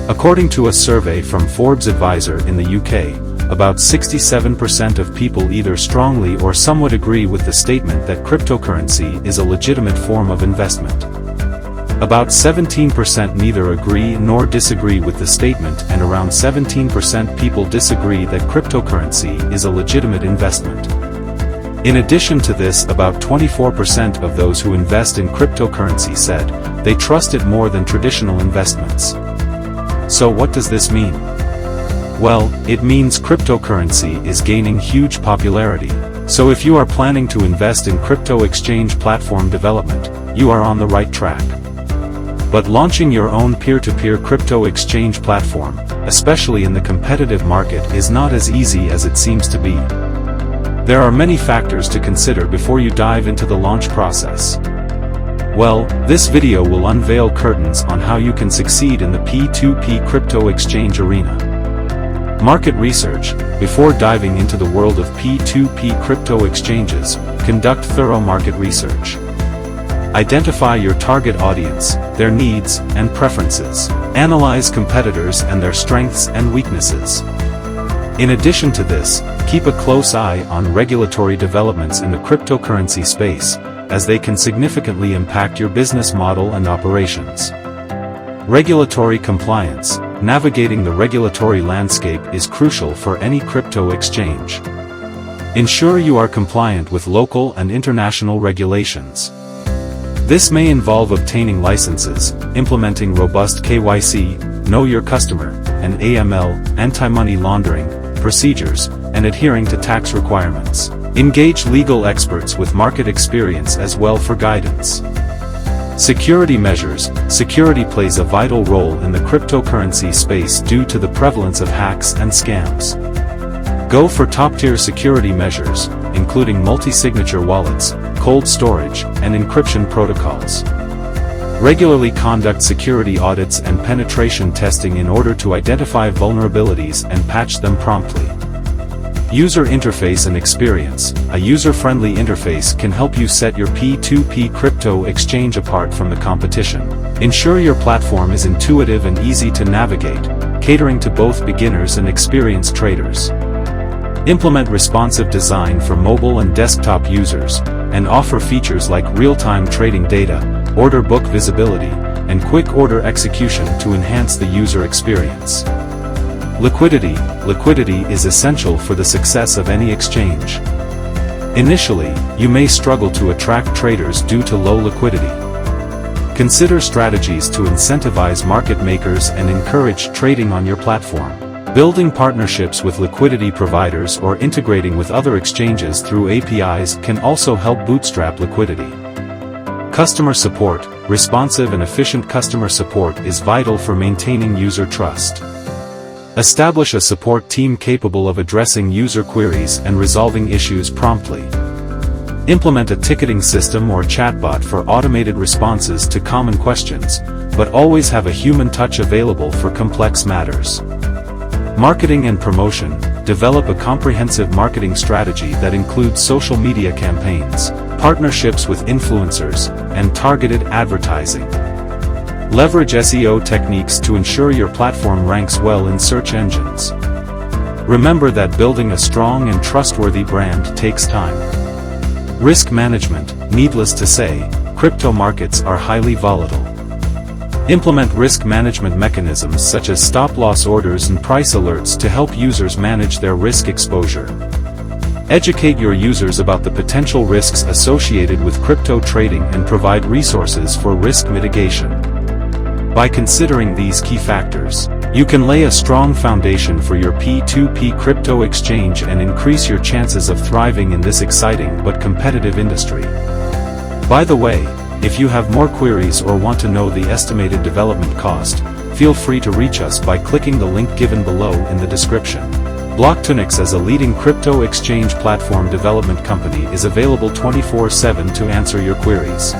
According to a survey from Forbes Advisor in the UK, about 67% of people either strongly or somewhat agree with the statement that cryptocurrency is a legitimate form of investment. About 17% neither agree nor disagree with the statement, and around 17% people disagree that cryptocurrency is a legitimate investment. In addition to this, about 24% of those who invest in cryptocurrency said they trust it more than traditional investments. So what does this mean? Well, it means cryptocurrency is gaining huge popularity. So if you are planning to invest in crypto exchange platform development, you are on the right track. But launching your own peer-to-peer crypto exchange platform, especially in the competitive market, is not as easy as it seems to be. There are many factors to consider before you dive into the launch process. Well, this video will unveil curtains on how you can succeed in the P2P crypto exchange arena. Market research. Before diving into the world of P2P crypto exchanges, conduct thorough market research. Identify your target audience, their needs and preferences. Analyze competitors and their strengths and weaknesses. In addition to this, keep a close eye on regulatory developments in the cryptocurrency space, as they can significantly impact your business model and operations. Regulatory compliance. Navigating the regulatory landscape is crucial for any crypto exchange. Ensure you are compliant with local and international regulations. This may involve obtaining licenses, implementing robust KYC, Know Your Customer, and AML, anti-money laundering, procedures, and adhering to tax requirements. Engage legal experts with market experience as well for guidance. Security measures. Security plays a vital role in the cryptocurrency space due to the prevalence of hacks and scams. Go for top-tier security measures, including multi-signature wallets, cold storage, and encryption protocols. Regularly conduct security audits and penetration testing in order to identify vulnerabilities and patch them promptly. User interface and experience. A user-friendly interface can help you set your P2P crypto exchange apart from the competition. Ensure your platform is intuitive and easy to navigate, catering to both beginners and experienced traders. Implement responsive design for mobile and desktop users, and offer features like real-time trading data, order book visibility, and quick order execution to enhance the user experience. Liquidity. Liquidity is essential for the success of any exchange. Initially, you may struggle to attract traders due to low liquidity. Consider strategies to incentivize market makers and encourage trading on your platform. Building partnerships with liquidity providers or integrating with other exchanges through APIs can also help bootstrap liquidity. Customer support. Responsive and efficient customer support is vital for maintaining user trust. Establish a support team capable of addressing user queries and resolving issues promptly. Implement a ticketing system or chatbot for automated responses to common questions, but always have a human touch available for complex matters. Marketing and promotion. Develop a comprehensive marketing strategy that includes social media campaigns, partnerships with influencers, and targeted advertising. Leverage SEO techniques to ensure your platform ranks well in search engines. Remember that building a strong and trustworthy brand takes time. Risk management. Needless to say, crypto markets are highly volatile. Implement risk management mechanisms such as stop-loss orders and price alerts to help users manage their risk exposure. Educate your users about the potential risks associated with crypto trading and provide resources for risk mitigation. By considering these key factors, you can lay a strong foundation for your P2P crypto exchange and increase your chances of thriving in this exciting but competitive industry. By the way, if you have more queries or want to know the estimated development cost, feel free to reach us by clicking the link given below in the description. Blocktunix, as a leading crypto exchange platform development company, is available 24/7 to answer your queries.